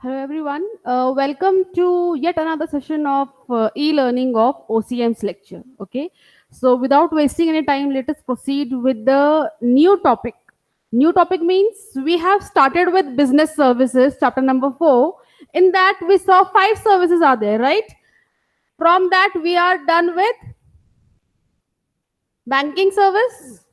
Hello everyone, welcome to yet another session of e-learning of OCM's lecture. Okay, so without wasting any time, let us proceed with the new topic. New topic means we have started with business services, chapter number 4. In that we saw 5 services are there, right? From that we are done with banking service.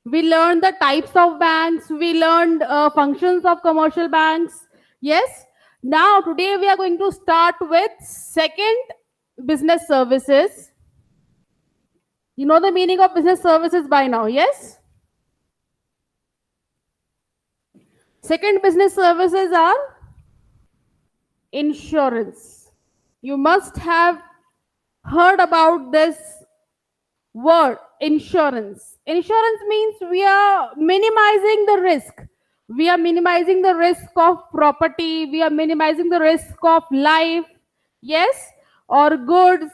We learned the types of banks, we learned functions of commercial banks. Yes. Now today we are going to start with second business services. You know the meaning of business services by now, yes? Second business services are insurance. You must have heard about this word, insurance. Insurance means we are minimizing the risk. We are minimizing the risk of property, we are minimizing the risk of life, yes, or goods.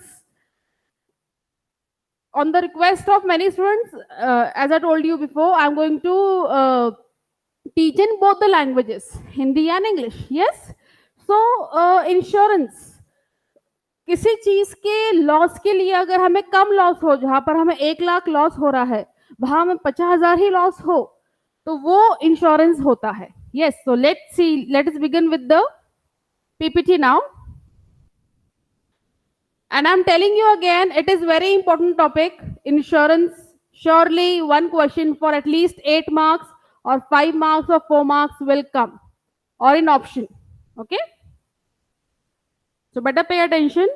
On the request of many students, as I told you before, I'm going to teach in both the languages, Hindi and English, yes. So insurance, किसी चीज के loss के लिए अगर हमें कम loss हो, जहां पर हमें 1 लाख लॉस हो रहा है वहां हमें 50,000 ही लॉस हो, तो वो इंश्योरेंस होता है. Yes, so let's begin with the PPT now. And I'm telling you again, it is very important topic, insurance. Surely one question for at least 8 marks or 5 marks or 4 marks will come, or in option. Okay? So better pay attention.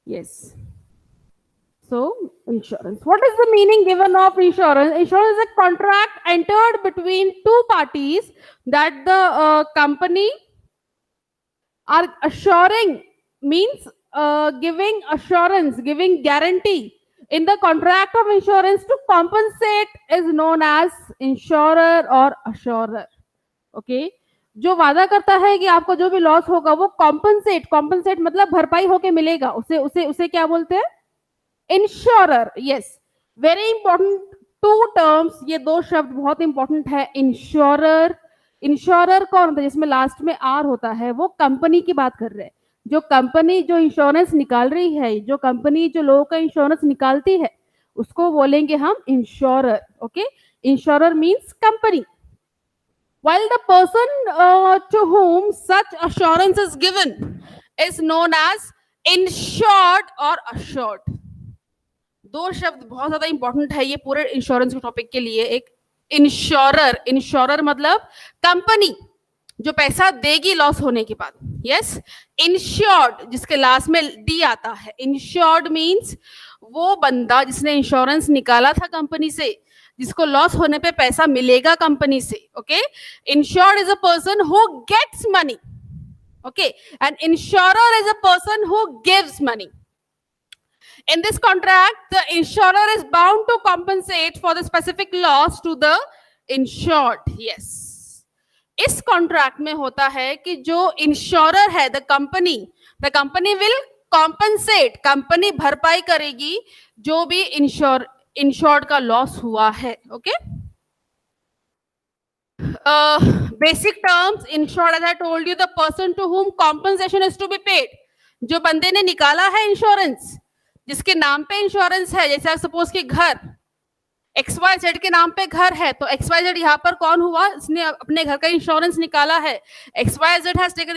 Yes. So, insurance. What is the meaning given of insurance? Insurance is a contract entered between two parties that the company are assuring, means giving assurance, giving guarantee. In the contract of insurance to compensate is known as insurer or assurer. Okay? जो वादा करता है कि आपको जो भी loss होगा वो कॉम्पनसेट मतलब भरपाई होके मिलेगा, उसे उसे उसे क्या बोलते हैं? Insurer. Yes, very important two terms, ये दो शब्द बहुत इंपॉर्टेंट है. इंश्योरर, इंश्योरर कौन होता है? जिसमें लास्ट में आर होता है, वो कंपनी की बात कर रहे हैं. जो कंपनी जो इंश्योरेंस निकाल रही है, जो कंपनी जो लोगों का इंश्योरेंस निकालती है, उसको बोलेंगे हम insurer. Okay, insurer means company. While the person to whom such assurance is given is known as insured or assured. दो शब्द बहुत ज्यादा इंपॉर्टेंट है ये पूरे इंश्योरेंस के टॉपिक के लिए. एक इंश्योरर, इंश्योरर मतलब कंपनी जो पैसा देगी लॉस होने के बाद. यस. इंश्योर्ड जिसके लास्ट में डी आता है. इंश्योर्ड मींस वो बंदा जिसने इंश्योरेंस निकाला था कंपनी से, जिसको लॉस होने पे पैसा मिलेगा कंपनी से. Okay, insured is a person who gets money. Okay, and insurer is a person who gives money. In this contract, the insurer is bound to compensate for the specific loss to the insured. Yes. इस contract में होता है कि जो insurer है, the company will compensate, company भरपाई करेगी जो भी इंश्योर्ड का लॉस हुआ है. Okay, basic terms. Insured, as I told you, the person to whom compensation is to be paid. जो बंदे ने निकाला है इंश्योरेंस, जिसके नाम पे इंश्योरेंस है, जैसे सपोज कि घर XYZ के नाम पे घर है, तो XYZ यहाँ पर कौन हुआ? इसने अपने घर का इंश्योरेंस निकाला है. XYZ has taken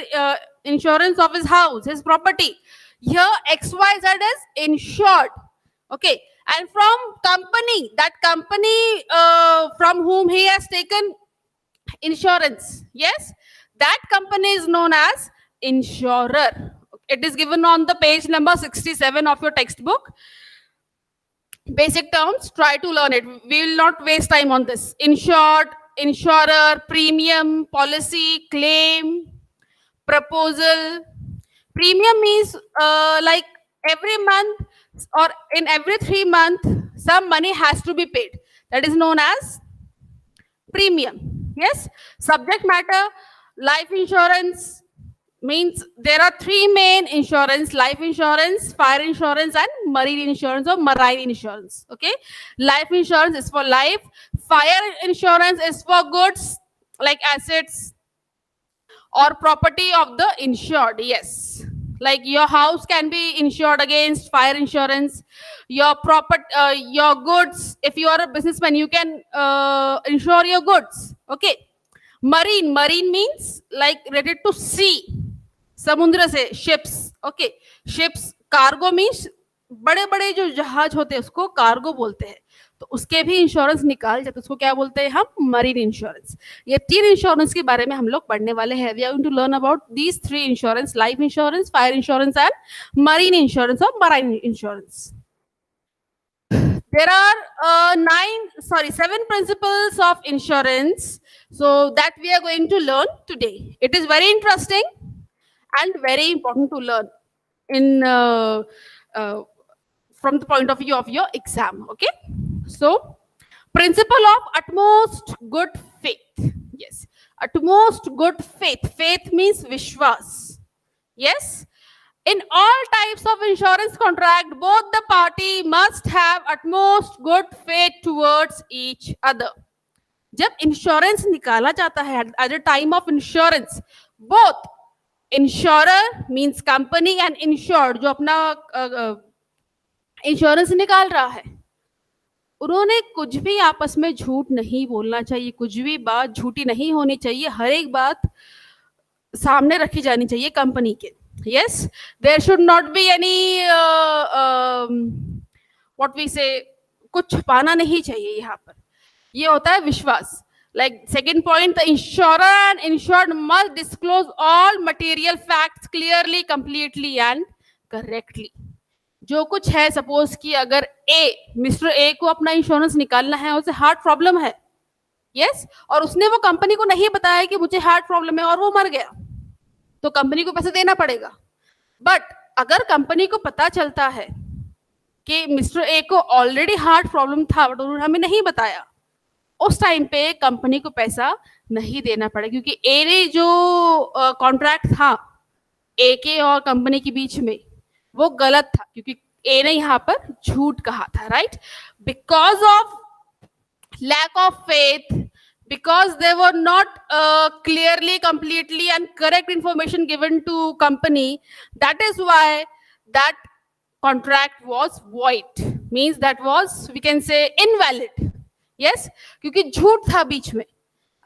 insurance of his house, his property. Here XYZ is insured. Okay, and from company, that company from whom he has taken insurance, yes, that company is known as insurer. It is given on the page number 67 of your textbook. Basic terms, try to learn it. We will not waste time on this. Insured, insurer, premium, policy, claim, proposal. Premium means like every month or in every 3 months some money has to be paid. That is known as premium. Yes. Subject matter, life insurance, means there are three main insurance: life insurance, fire insurance, and marine insurance or marine insurance. Okay, life insurance is for life, fire insurance is for goods like assets or property of the insured. Yes, like your house can be insured against fire insurance, your property, your goods. If you are a businessman, you can insure your goods. Okay, marine means like related to sea, समुद्र से, ships. Okay, ships. Cargo means बड़े बड़े जो जहाज होते हैं उसको cargo बोलते हैं, तो उसके भी इंश्योरेंस निकाल जाते, उसको क्या बोलते हैं हम? Marine insurance. ये तीन इंश्योरेंस के बारे में हम लोग पढ़ने वाले हैं. We are going to learn about these three insurance: life insurance, fire insurance and marine insurance और marine insurance. There are seven principles of insurance, so that we are going to learn today. It is very interesting and very important to learn in from the point of view of your exam. Okay, so principle of utmost good faith. Yes, utmost good faith. Faith means vishwas. Yes, in all types of insurance contract, both the party must have utmost good faith towards each other. जब insurance निकाला जाता है at the time of insurance, both insurer means company and insured जो अपना insurance निकाल रहा है, उन्होंने कुछ भी आपस में झूठ नहीं बोलना चाहिए, कुछ भी बात झूठी नहीं होनी चाहिए, हर एक बात सामने रखी जानी चाहिए कंपनी के. Yes, there should not be any what we say, कुछ छुपाना नहीं चाहिए यहाँ पर. ये होता है विश्वास. Like second point, the insurer and insured must disclose all material facts clearly, completely and correctly. जो कुछ है, सपोज कि अगर मिस्टर ए को अपना इंश्योरेंस निकालना है, उसे हार्ट प्रॉब्लम है, यस, और उसने वो कंपनी को नहीं बताया कि मुझे हार्ट प्रॉब्लम है और वो मर गया, तो कंपनी को पैसे देना पड़ेगा. बट अगर कंपनी को पता चलता है कि मिस्टर ए को ऑलरेडी हार्ट प्रॉब्लम था बट उन्होंने हमें नहीं बताया, उस टाइम पे कंपनी को पैसा नहीं देना पड़ेगा, क्योंकि ए ने जो कॉन्ट्रैक्ट था ए के और कंपनी के बीच में वो गलत था, क्योंकि ए ने यहाँ पर झूठ कहा था. Right, because of lack of faith, because they were not clearly, completely and correct information given to company, that is why that contract was void, means that was, we can say, invalid. Yes, क्योंकि झूठ था बीच में.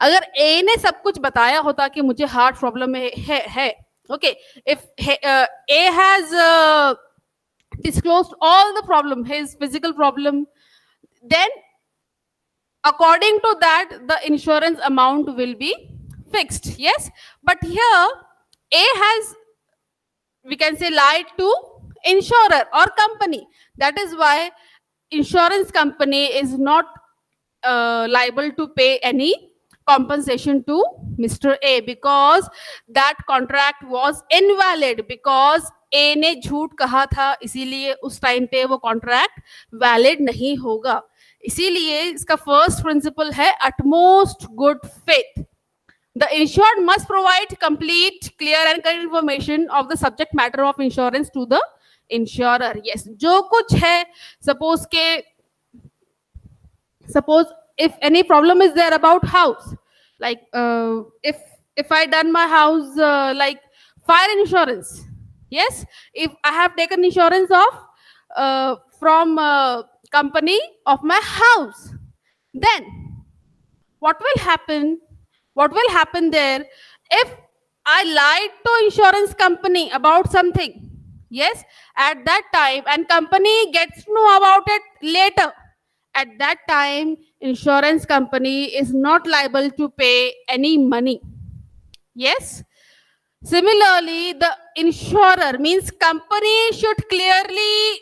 अगर ए ने सब कुछ बताया होता कि मुझे हार्ट प्रॉब्लम है, okay, if A has disclosed all the problem, his physical problem, then according to that the insurance amount will be fixed. Yes, but here A has, we can say, lied to insurer or company. That is why insurance company is not liable to pay any compensation to Mr. A, because that contract was invalid, because A ने झूठ कहा था, इसीलिए उस time पे वो contract valid नहीं होगा. इसीलिए इसका फर्स्ट प्रिंसिपल है utmost good faith. The insured must provide complete, clear and correct information of the subject matter of insurance to the insurer. Yes, जो कुछ है, suppose if any problem is there about house, like if I done my house like fire insurance, yes, if I have taken insurance of from company of my house, then what will happen there if I lied to insurance company about something, yes, at that time, and company gets to know about it later, at that time insurance company is not liable to pay any money. Yes, similarly the insurer, means company should clearly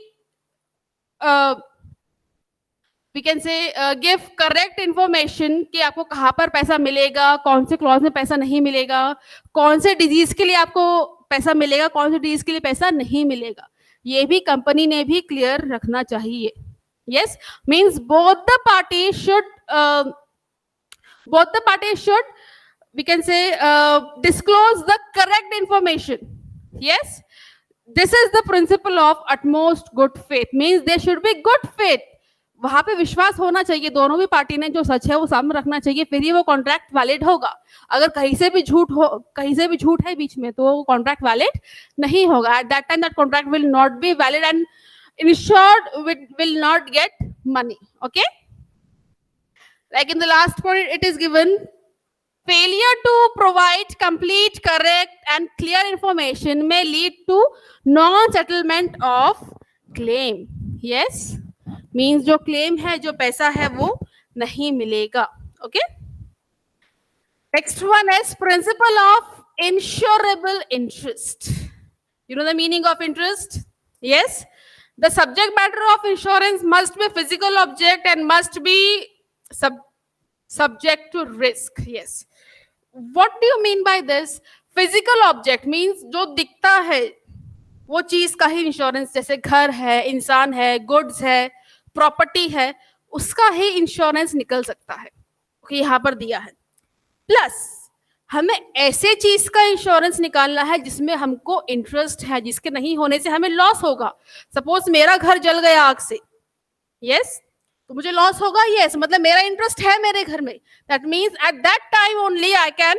we can say give correct information कि आपको कहाँ पर पैसा मिलेगा, कौन से clause में पैसा नहीं मिलेगा, कौन से डिजीज के लिए आपको पैसा मिलेगा, कौन से डिजीज के लिए पैसा नहीं मिलेगा, ये भी कंपनी ने भी क्लियर रखना चाहिए. Yes, means both the parties should we can say disclose the correct information. Yes, this is the principle of utmost good faith. Means there should be good faith. वहां पे विश्वास होना चाहिए, दोनों भी पार्टी ने जो सच है वो सामने रखना चाहिए, फिर ही वो कॉन्ट्रैक्ट वैलिड होगा. अगर कहीं से भी झूठ है बीच में, तो वो कॉन्ट्रैक्ट वैलिड नहीं होगा. Eight that time that contract will not be valid and insured will not get money. Okay, like in the last point it is given, failure to provide complete, correct and clear information may lead to non-settlement of claim. Yes, means जो claim है, जो पैसा है, वो नहीं मिलेगा. Okay, next one is principle of insurable interest. You know the meaning of interest? Yes, the subject matter of insurance must be physical object and must be subject to risk. Yes, what do you mean by this? Physical object means जो दिखता है वो चीज का ही insurance, जैसे घर है, इंसान है, गुड्स है, प्रॉपर्टी है, उसका ही इंश्योरेंस निकल सकता है. ओके, यहाँ पर दिया है. प्लस हमें ऐसे चीज का इंश्योरेंस निकालना है जिसमें हमको इंटरेस्ट है, जिसके नहीं होने से हमें लॉस होगा. सपोज मेरा घर जल गया आग से, यस, तो मुझे लॉस होगा. यस, मतलब मेरा इंटरेस्ट है मेरे घर में. That means at that time only I can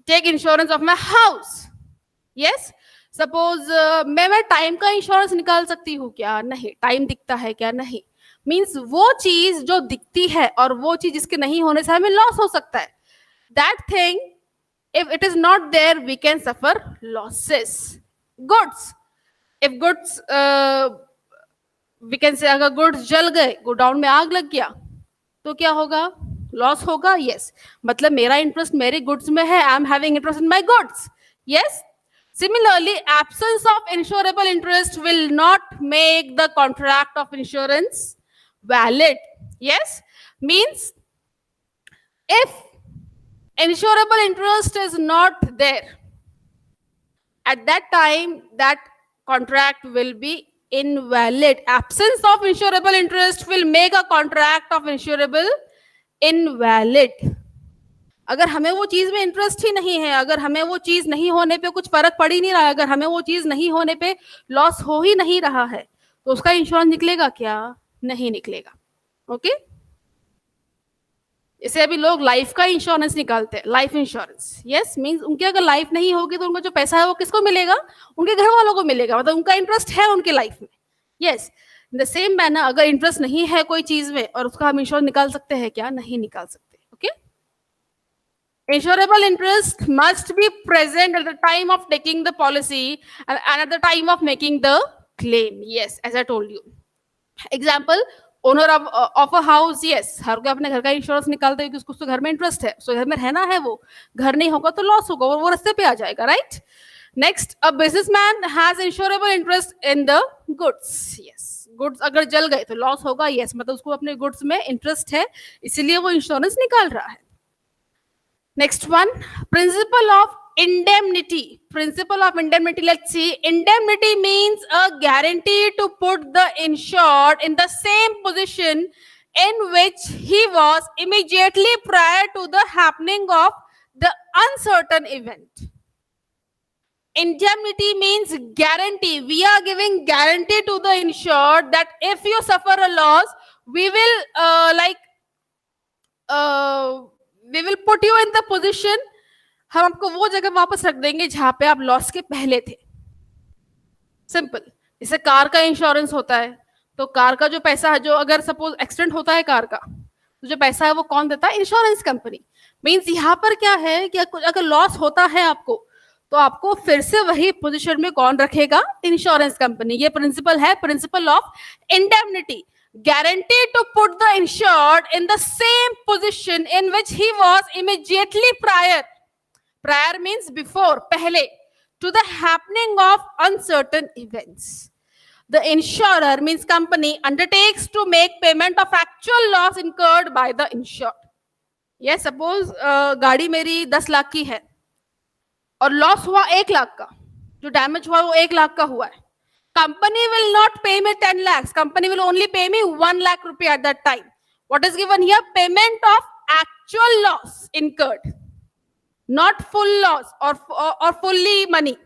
take insurance of my house. Yes, suppose मैं टाइम का इंश्योरेंस निकाल सकती हूँ क्या? नहीं. टाइम दिखता है क्या? नहीं. मीन्स वो चीज जो दिखती है और वो चीज जिसके नहीं होने से हमें लॉस हो सकता है. That thing if it is not there we can suffer losses. Goods, if goods we can say अगर goods जल गए, गोडाउन में आग लग गया, तो क्या होगा? लॉस होगा. यस, मतलब मेरा इंटरेस्ट मेरे गुड्स में है. I am having interest in my goods. Yes, similarly absence of insurable interest will not make the contract of insurance valid. Yes, means if insurable interest is not there, at that time that contract will be invalid. Absence of insurable interest will make a contract of insurable invalid. अगर हमें वो चीज में interest ही नहीं है, अगर हमें वो चीज नहीं होने पे कुछ फर्क पड़ ही नहीं रहा है, अगर हमें वो चीज नहीं होने पे लॉस हो ही नहीं रहा है, तो उसका इंश्योरेंस निकलेगा क्या? नहीं निकलेगा. ओके, इसे अभी लोग लाइफ का इंश्योरेंस निकालते हैं, लाइफ इंश्योरेंस. यस, मींस उनकी अगर लाइफ नहीं होगी तो उनका जो पैसा है वो किसको मिलेगा? उनके घर वालों को मिलेगा. मतलब उनका इंटरेस्ट है उनके लाइफ में. Yes, in the same manner अगर इंटरेस्ट नहीं है कोई चीज में और उसका हम इंश्योरेंस निकाल सकते हैं क्या? नहीं निकाल सकते. Okay, insurable interest must be present at the time of taking the policy and at the time of making the claim. Yes, as I told you. Example, owner of a house. Yes, हर कोई अपने घर का insurance निकालते हैं क्योंकि उसको घर में इंटरेस्ट है, सो घर में रहना है, वो घर नहीं होगा तो लॉस होगा, वो रास्ते पे आ जाएगा. Right. Next, a businessman has insurable interest in the goods. Yes, goods अगर जल गए तो लॉस होगा. यस, मतलब उसको अपने गुड्स में इंटरेस्ट है, इसीलिए वो इंश्योरेंस निकाल रहा है. Next one, principle of indemnity. Principle of indemnity, let's see. Indemnity means a guarantee to put the insured in the same position in which he was immediately prior to the happening of the uncertain event. Indemnity means guarantee. We are giving guarantee to the insured that if you suffer a loss, we will we will put you in the position, हम आपको वो जगह वापस रख देंगे जहां पे आप लॉस के पहले थे. सिंपल. जैसे कार का इंश्योरेंस होता है, तो कार का जो पैसा है, जो अगर सपोज एक्सीडेंट होता है कार का, तो जो पैसा है वो कौन देता है? Insurance company. मींस यहाँ पर क्या है कि अगर लॉस होता है आपको, तो आपको फिर से वही पोजीशन में कौन रखेगा? Insurance company. ये प्रिंसिपल है, principle of indemnity. Guarantee to put the insured in the same position in which he was immediately prior. Prior means before, pehle, to the happening of uncertain events. The insurer means company undertakes to make payment of actual loss incurred by the insured. Yes, suppose गाड़ी मेरी 10 लाख की है और loss हुआ 1 लाख का, जो damage हुआ वो 1 लाख का हुआ है. Company will not pay me 10 lakhs. Company will only pay me 1 lakh rupee at that time. What is given here? Payment of actual loss incurred, not full loss or fully money.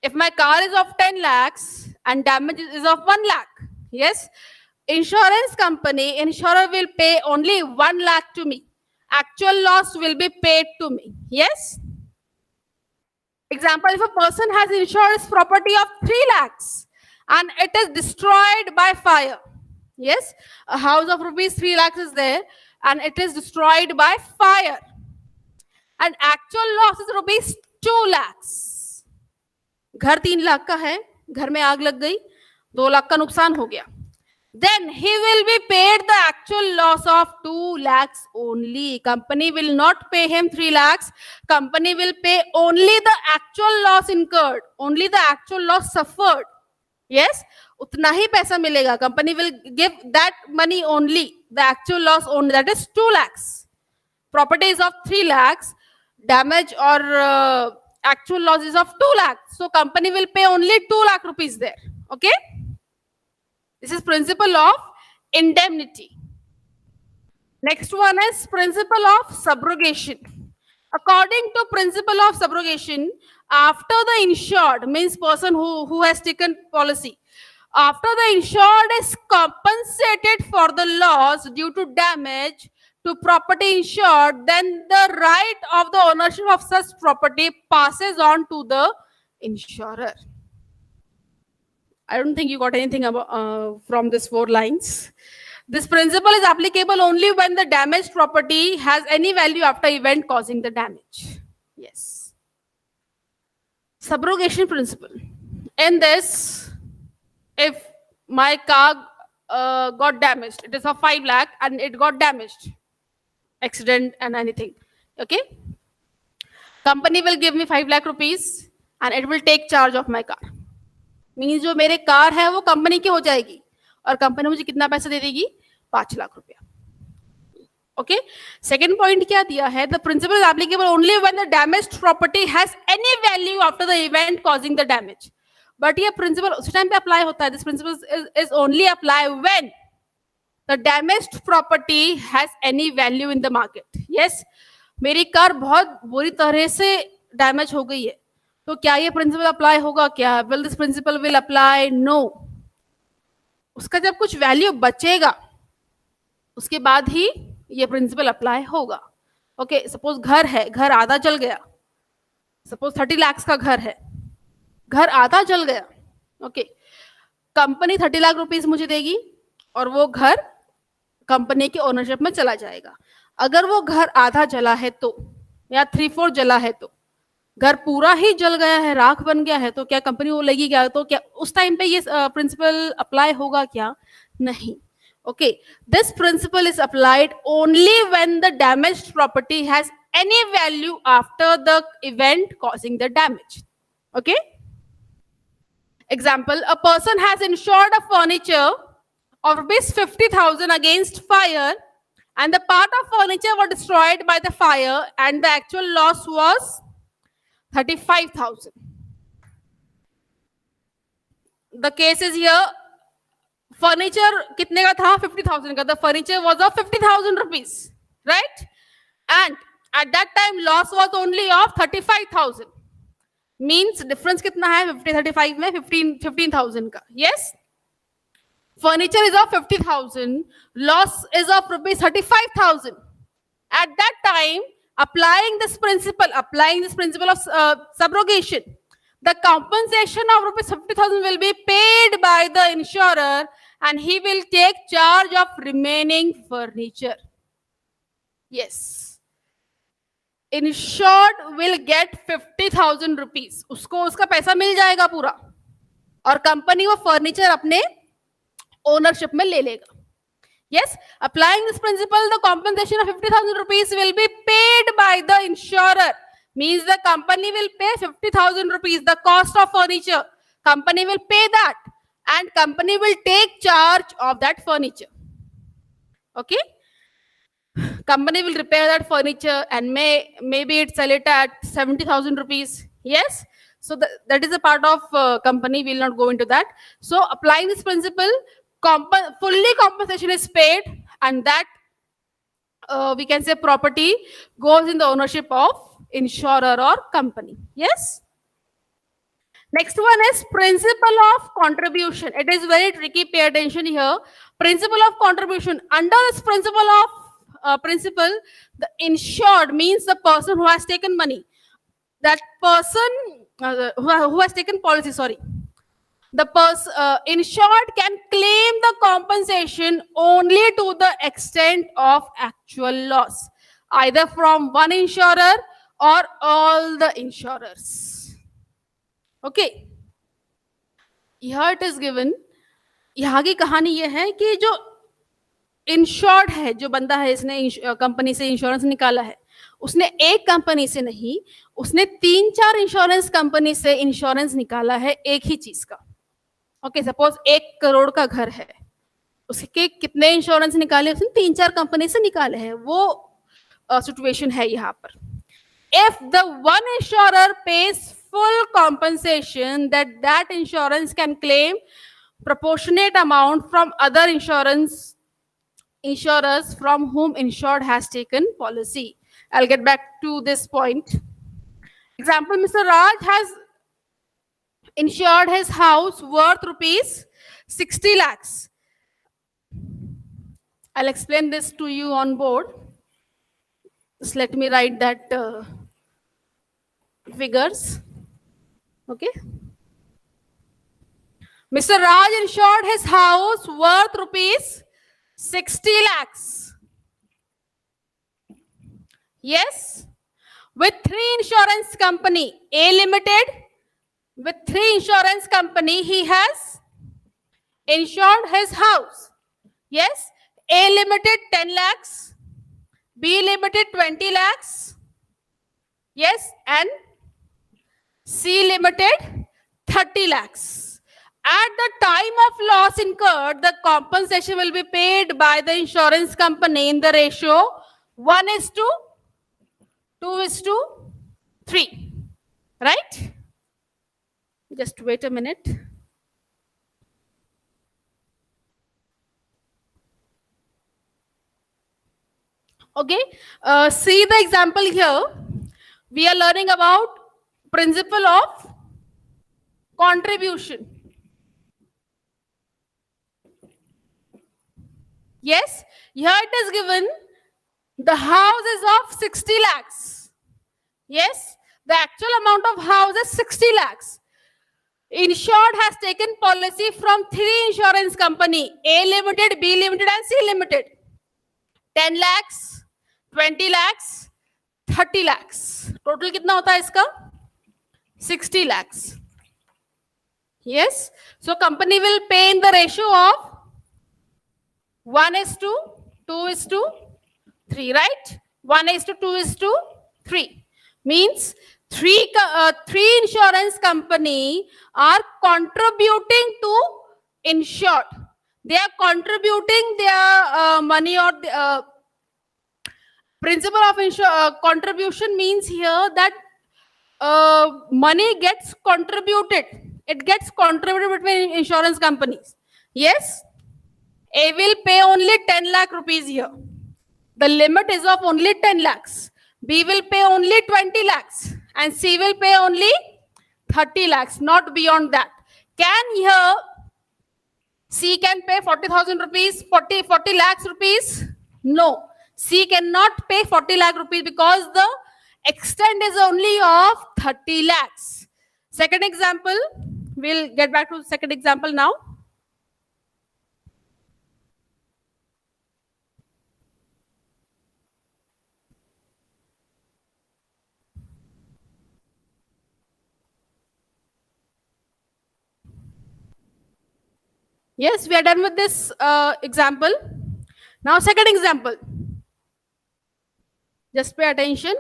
If my car is of 10 lakhs and damage is of 1 lakh, yes, insurance company, insurer will pay only 1 lakh to me. Actual loss will be paid to me. Yes. Example, if a person has insured his property of 3 lakhs and it is destroyed by fire. Yes, a house of rupees 3 lakhs is there and it is destroyed by fire. And actual loss is rupees 2 lakhs. घर 3 लाख का है, घर में आग लग गई, 2 लाख का नुकसान हो गया. Then he will be paid the actual loss of 2 lakhs only. Company will not pay him 3 lakhs. Company will pay only the actual loss incurred, only the actual loss suffered. Yes, उतना ही पैसा मिलेगा. Company will give that money only, the actual loss only, that is 2 lakhs. Property is of 3 lakhs, damage or actual loss is of 2 lakhs. So company will pay only 2 lakh rupees there. Okay. This is principle of indemnity. Next one is principle of subrogation. According to principle of subrogation, after the insured, means person who has taken policy, after the insured is compensated for the loss due to damage to property insured, then the right of the ownership of such property passes on to the insurer. I don't think you got anything about, from these 4 lines. This principle is applicable only when the damaged property has any value after event causing the damage. Yes. Subrogation principle. In this, if my car got damaged, it is of 5 lakh and it got damaged, accident and anything. Okay. Company will give me 5 lakh rupees and it will take charge of my car. Means जो मेरे car है वो company की हो जाएगी और company मुझे कितना पैसा दे देगी 5 लाख रुपया. ओके. सेकंड पॉइंट क्या दिया है, the principle is applicable only when the damaged property has any value after the event causing the damage. But ये प्रिंसिपल उस टाइम पे अप्लाई होता है. This principle is only apply when the damaged property has any value in the market. Yes, मेरी car बहुत बुरी तरह से डैमेज हो गई है, तो क्या ये प्रिंसिपल अप्लाई होगा? क्या will this principle will apply? No. उसका जब कुछ वैल्यू बचेगा उसके बाद ही ये प्रिंसिपल अप्लाई होगा. ओके. सपोज घर है, घर आधा जल गया. सपोज 30 लाख का घर है, घर आधा जल गया. ओके. कंपनी 30 लाख रुपीस मुझे देगी और वो घर कंपनी के ओनरशिप में चला जाएगा. अगर वो घर आधा जला है तो, या 3/4 जला है तो, घर पूरा ही जल गया है, राख बन गया है, तो क्या कंपनी वो लेगी क्या? तो क्या उस टाइम पे ये प्रिंसिपल अप्लाई होगा क्या? नहीं. Okay. This principle is applied only when the damaged property has any value after the event causing the damage. Okay. Example, a person has insured a furniture of rupees 50,000 against fire and the part of furniture was destroyed by the fire and the actual loss was 35,000. The case is here, furniture कितने का था? 50,000 का. The furniture was of 50,000 rupees, right? And at that time loss was only of 35,000. Means difference कितना है 50-35 में? 15,000 का. Yes. Furniture is of 50,000, loss is of rupees 35,000. At that time, applying this principle of subrogation, the compensation of rupees 50,000 will be paid by the insurer and he will take charge of remaining furniture. Yes. Insured will get 50,000 rupees. उसको उसका पैसा मिल जाएगा पूरा और company वो furniture अपने ownership में ले लेगा. Yes, applying this principle, the compensation of 50,000 rupees will be paid by the insurer. Means the company will pay 50,000 rupees, the cost of furniture. Company will pay that, and company will take charge of that furniture. Okay. Company will repair that furniture and maybe it sell it at 70,000 rupees. Yes. So that is a part of company. We will not go into that. So applying this principle, fully compensation is paid and that we can say property goes in the ownership of insurer or company. Yes. Next one is principle of contribution. It is very tricky. Pay attention here. Principle of contribution. Under this principle, the insured means the person who has taken money. That person who has taken policy. Sorry. The insured can claim the compensation only to the extent of actual loss, either from one insurer or all the insurers. Okay. Here it is given. यहाँ की कहानी ये है कि जो insured है, जो बंदा है, इसने कंपनी से इंश्योरेंस निकाला है, उसने एक कंपनी से नहीं, उसने 3-4 इंश्योरेंस कंपनी से इंश्योरेंस निकाला है एक ही चीज का. ओके, सपोज 1 करोड़ का घर है, उसके कितने इंश्योरेंस निकाले? उसने 3-4 कंपनी से निकाले हैं. वो सिचुएशन है यहाँ पर. If the one insurer pays full compensation, that insurance can claim proportionate amount from other insurers from whom insured has taken policy. I'll get back to this point. Example, Mr. Raj has insured his house worth rupees 60 lakhs. I'll explain this to you on board. Just let me write that figures. Okay. Mr. Raj insured his house worth rupees 60 lakhs. Yes. With 3 insurance company, A Limited, with 3 insurance company, he has insured his house. Yes. A Limited 10 lakhs, B Limited 20 lakhs. Yes. And C Limited 30 lakhs. At the time of loss incurred, the compensation will be paid by the insurance company in the ratio 1:2:3. Right? Just wait a minute. Okay. See the example here. We are learning about principle of contribution. Yes, here it is given. The house is of 60 lakhs. Yes, the actual amount of house is 60 lakhs. Insured has taken policy from 3 insurance company, A Limited, B Limited and C Limited. 10 lakhs, 20 lakhs, 30 lakhs. Total कितना होता है इसका? 60 lakhs. Yes, so company will pay in the ratio of 1:2:3, right? 1:2:3 means three insurance company are contributing to insured. They are contributing their money, or the principle of contribution means here that money gets contributed. It gets contributed between insurance companies. Yes. A will pay only 10 lakh rupees here. The limit is of only 10 lakhs. B will pay only 20 lakhs. And C will pay only 30 lakhs, not beyond that. Can here C can pay 40,000 rupees, 40 lakhs rupees? No. C cannot pay 40 lakh rupees because the extent is only of 30 lakhs. Second example, we'll get back to the second example now. Yes, we are done with this example. Now, second example. Just pay attention.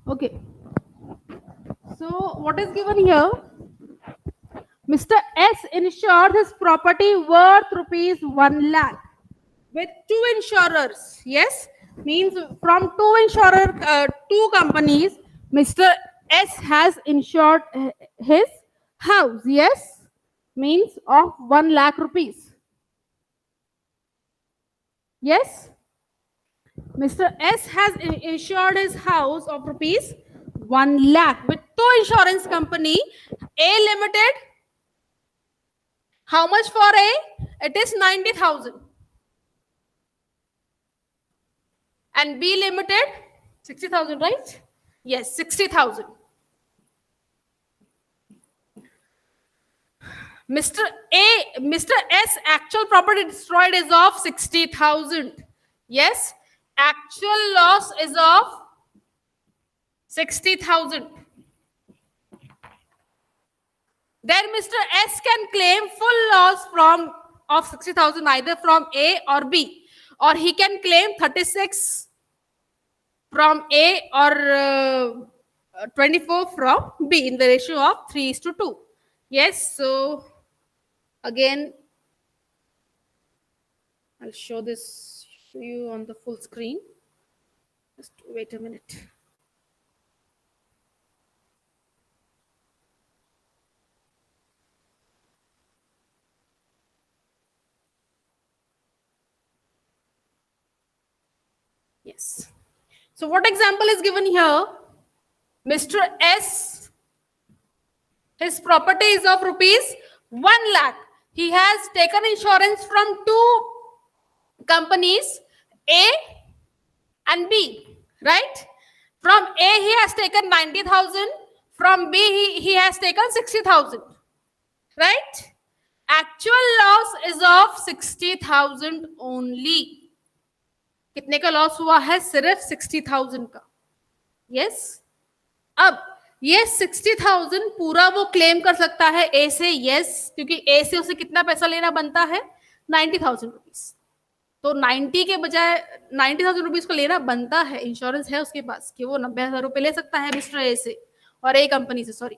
Okay. So what is given here? Mr. S insured his property worth rupees 1 lakh with two insurers. Yes, means from two companies, Mr. S has insured his house. Yes, means of 1 lakh rupees. Yes, Mr. S has insured his house of rupees 1 lakh with two insurance company. A Limited, how much for A? It is 90,000. And B Limited, 60,000, right? Yes, 60,000. Mr. S actual property destroyed is of 60,000. Yes, actual loss is of 60,000. Then Mr. S can claim full loss of 60,000 either from A or B, or he can claim 36 from A or 24 from B in the ratio of 3:2. Yes, so again, I'll show you on the full screen. Just wait a minute. Yes. So what example is given here? Mr. S, his property is of rupees 1 lakh. He has taken insurance from two companies, A and B, right? From A, he has taken 90,000. From B, he has taken 60,000, right? Actual loss is of 60,000 only. कितने का loss हुआ है? सिर्फ 60,000 का. Yes, अब ये 60,000 पूरा वो क्लेम कर सकता है ए से. यस, क्योंकि ए से उसे कितना पैसा लेना बनता है? 90,000 रुपीज. तो 90 के बजाय 90,000 रुपीज को लेना बनता है. इंश्योरेंस है उसके पास कि वो 90,000 रुपए ले सकता है मिस्टर ए से और ए कंपनी से, सॉरी.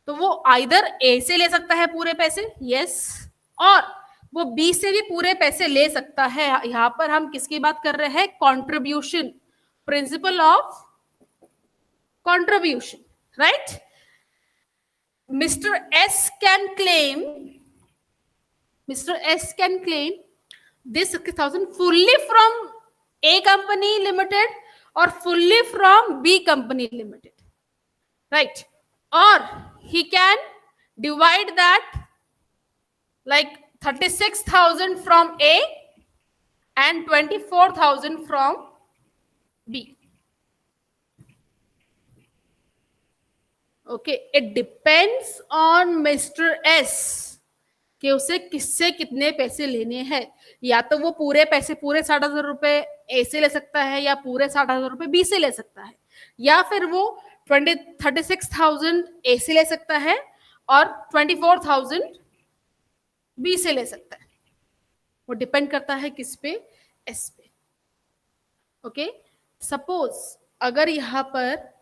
तो वो आइदर ए से ले सकता है पूरे पैसे. यस, और वो बी से भी पूरे पैसे ले सकता है. यहां पर हम किसकी बात कर रहे हैं? Contribution, principle of contribution, right? Mr. S can claim this 60,000 fully from A company limited or fully from B company limited, right? Or he can divide that like 36,000 from A and 24,000 from B. Okay, it depends on mister S कि उसे किससे कितने पैसे लेने हैं. या तो वो पूरे पैसे, पूरे 60,000 रुपए ए से ले सकता है, या पूरे 60,000 रुपए बी से ले सकता है, या फिर वो 36,000 ए से ले सकता है और 24,000 बी से ले सकता है. वो डिपेंड करता है किस पे? एस पे. ओके, सपोज अगर यहां पर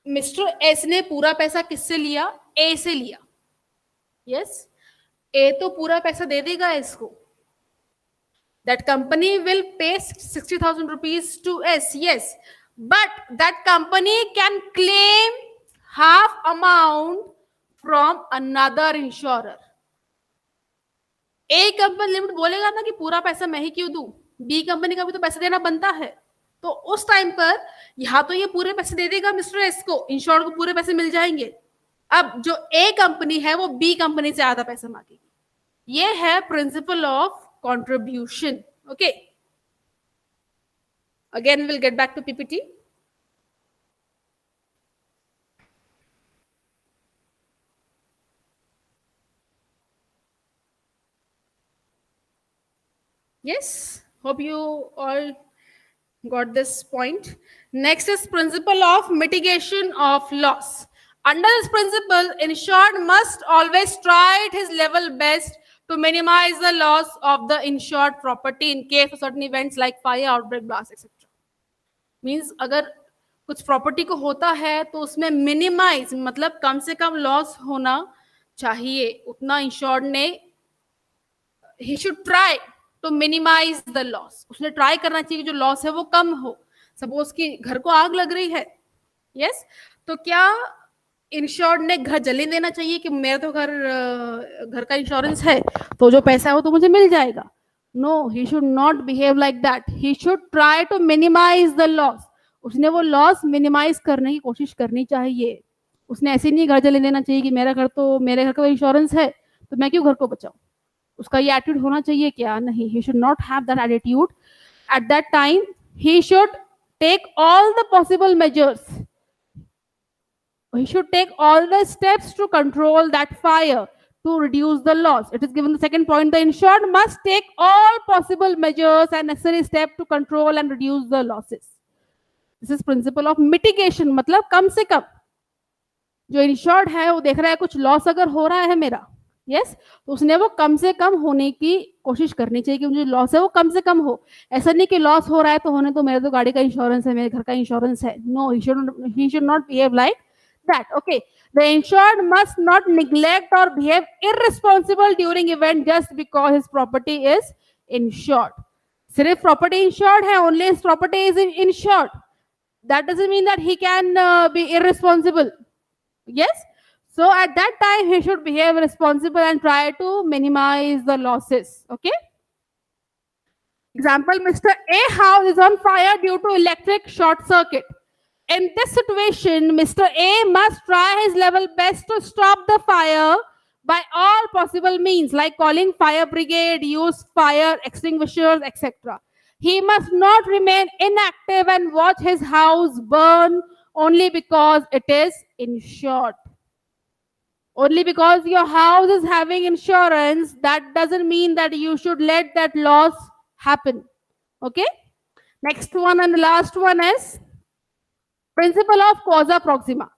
मिस्टर एस ने पूरा पैसा किससे लिया? ए से लिया. यस, ए तो पूरा पैसा दे देगा इसको. That company will pay 60,000 rupees to S. Yes, but that company can claim half amount from another insurer. A company limited बोलेगा ना कि पूरा पैसा मैं ही क्यों दूं, बी कंपनी का भी तो पैसा देना बनता है. तो उस टाइम पर यहां तो ये पूरे पैसे दे देगा मिस्टर एस को, इंश्योर को पूरे पैसे मिल जाएंगे. अब जो ए कंपनी है वो बी कंपनी से आधा पैसा मांगेगी. ये है principle of contribution. Okay, again will get back to PPT. Yes, hope you all got this point. Next is principle of mitigation of loss. Under this principle, insured must always try his level best to minimize the loss of the insured property in case of certain events like fire, outbreak, blast, etc. Means अगर कुछ property को होता है तो उसमें minimise मतलब कम से कम loss होना चाहिए उतना इंश्योर्ड ने, he should try to minimize the loss. उसने ट्राई करना चाहिए कि जो लॉस है वो कम हो. सपोज कि घर को आग लग रही है, यस, तो क्या इंश्योर्ड ने घर जलने देना चाहिए कि मेरा तो घर का इंश्योरेंस है तो जो पैसा है वो तो मुझे मिल जाएगा? No, he should not behave like that. He should try to minimise the loss. उसने वो लॉस मिनिमाइज करने की कोशिश करनी चाहिए. उसने ऐसे नहीं घर जलने देना चाहिए कि मेरे घर का इंश्योरेंस है तो मैं क्यों घर को बचाऊं. उसका ये एटीट्यूड होना चाहिए क्या? नहीं, he should not have that attitude. At that time, he should take all the possible measures. He should take all the steps to control that fire to reduce the loss. It is given the second point, the insured must take all possible measures and necessary steps to control and reduce the losses. This is principle of mitigation. मतलब कम से कम जो insured है वो देख रहा है कुछ loss अगर हो रहा है मेरा, यस, तो उसने वो कम से कम होने की कोशिश करनी चाहिए कि मुझे लॉस है वो कम से कम हो. ऐसा नहीं कि लॉस हो रहा है तो होने तो मेरे तो गाड़ी का इंश्योरेंस है, मेरे घर का इंश्योरेंस है. No, he should not behave like that. Okay, the insured must not neglect or behave irresponsible during event just because his property is insured. सिर्फ प्रॉपर्टी इंश्योर्ड है, only his property is insured, that doesn't mean that he can be irresponsible. Yes, so at that time he should behave responsible and try to minimize the losses. Okay, example, Mr. A house is on fire due to electric short circuit. In this situation, Mr. A must try his level best to stop the fire by all possible means, like calling fire brigade, use fire extinguishers, etc. He must not remain inactive and watch his house burn only because it is insured. Only because your house is having insurance, that doesn't mean that you should let that loss happen. Okay? Next one and the last one is principle of causa proxima.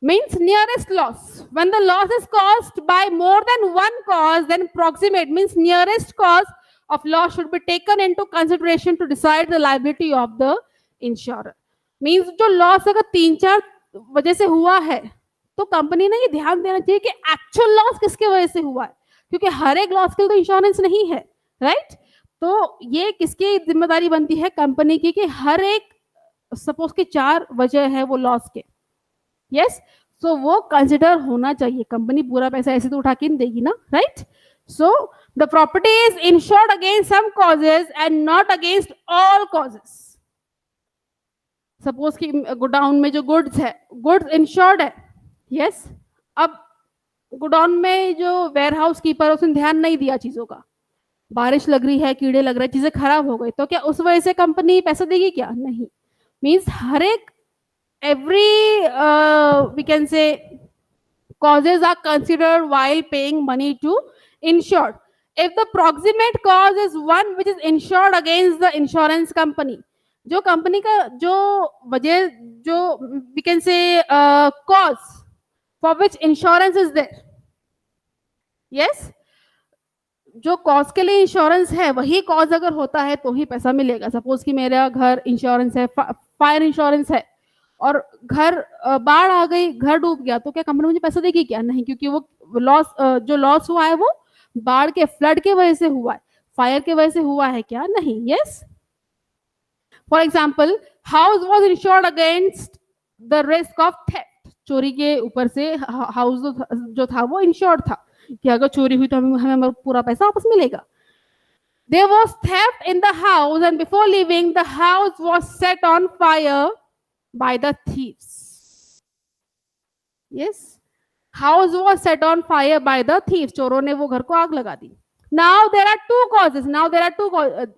Means nearest loss. When the loss is caused by more than one cause, then proximate means nearest cause of loss should be taken into consideration to decide the liability of the insurer. Means जो loss अगर 3-4 वजह से हुआ है तो company ने ये ध्यान देना चाहिए कि एक्चुअल लॉस किसके वजह से हुआ है, क्योंकि हर एक लॉस के लिए तो इंश्योरेंस नहीं है, राइट? तो ये किसकी जिम्मेदारी बनती है? कंपनी की, कि हर एक सपोज के 4 वजह है वो लॉस के, यस, सो वो कंसिडर होना चाहिए. कंपनी पूरा पैसा ऐसे तो उठा के नहीं देगी ना, right? So the property is insured against some causes and not against all causes. Suppose कि गोडाउन में जो गुड्स है, गुड्स इंश्योर्ड है, यस, अब गोडाउन में जो वेयर हाउस कीपर है उसने ध्यान नहीं दिया चीजों का, बारिश लग रही है, कीड़े लग रहे हैं, चीजें खराब हो गई, तो क्या उस वजह से कंपनी पैसा देगी क्या? नहीं. मीन्स हर एक every we can say causes are considered while paying money to insured. If the proximate cause is one which is insured against the insurance company, जो कंपनी का जो वजह, जो we can say cause for which insurance is there, yes, जो cause के लिए insurance है वही कॉज अगर होता है तो ही पैसा मिलेगा. सपोज कि मेरा घर इंश्योरेंस है, फायर इंश्योरेंस है, और घर बाढ़ आ गई, घर डूब गया, तो क्या कंपनी मुझे पैसा देगी क्या? नहीं, क्योंकि वो लॉस जो लॉस हुआ है वो बाढ़ के, फ्लड के वजह से हुआ है, फायर के वजह से हुआ है क्या? नहीं. Yes, for example, house was insured against the risk of theft. चोरी के ऊपर से हाउस जो था वो इंश्योर्ड था कि अगर चोरी हुई तो हमें पूरा पैसा वापस मिलेगा. There was theft in the house and before leaving the house was set on fire by the thieves. Yes, house was set on fire by the thieves. चोरों ने वो घर को आग लगा दी. Now there are two causes.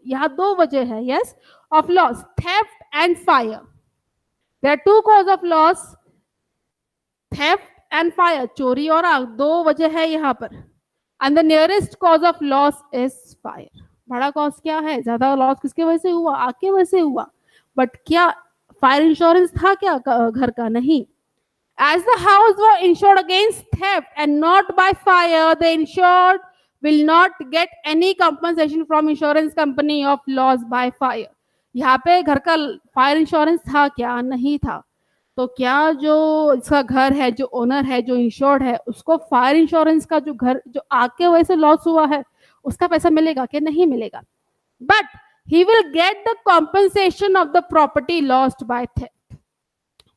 यहाँ 2 वजह है, yes, of loss, theft and fire. There are 2 causes of loss, theft and fire. चोरी और आग 2 वजह है यहाँ पर. And the nearest cause of loss is fire. बड़ा कॉज क्या है? ज्यादा लॉस किसके वजह से हुआ? आग के वजह से हुआ. बट क्या फायर इंश्योरेंस था क्या घर का? नहीं. As the house was insured against theft and not by fire, the insured will not get any compensation from insurance company of loss by fire. यहाँ पे घर का फायर इंश्योरेंस था क्या? नहीं था. तो क्या जो इसका घर है, जो ओनर है, जो इंश्योर्ड है, उसको फायर इंश्योरेंस का जो घर जो आग के वजह से लॉस हुआ है उसका पैसा मिलेगा कि नहीं मिलेगा? But he will get the compensation of the property lost by theft.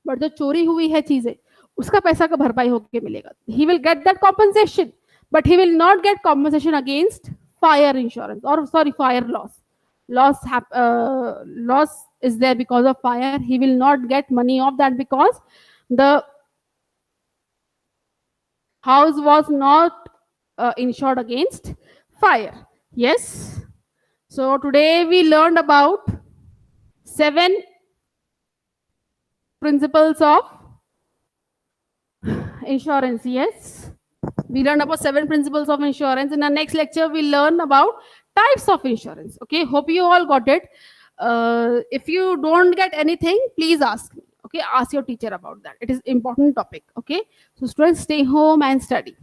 But जो चोरी हुई है चीजें, उसका पैसा का भरपाई होकर मिलेगा। He will get that compensation, but he will not get compensation against fire insurance, और sorry, fire loss. Loss is there because of fire. He will not get money of that because the house was not insured against fire. Yes. So today we learned about 7 principles of insurance. Yes, we learned about 7 principles of insurance. In our next lecture we'll learn about types of insurance. Okay, hope you all got it. If you don't get anything, please ask me. Okay, ask your teacher about that. It is important topic. Okay, so students, stay home and study.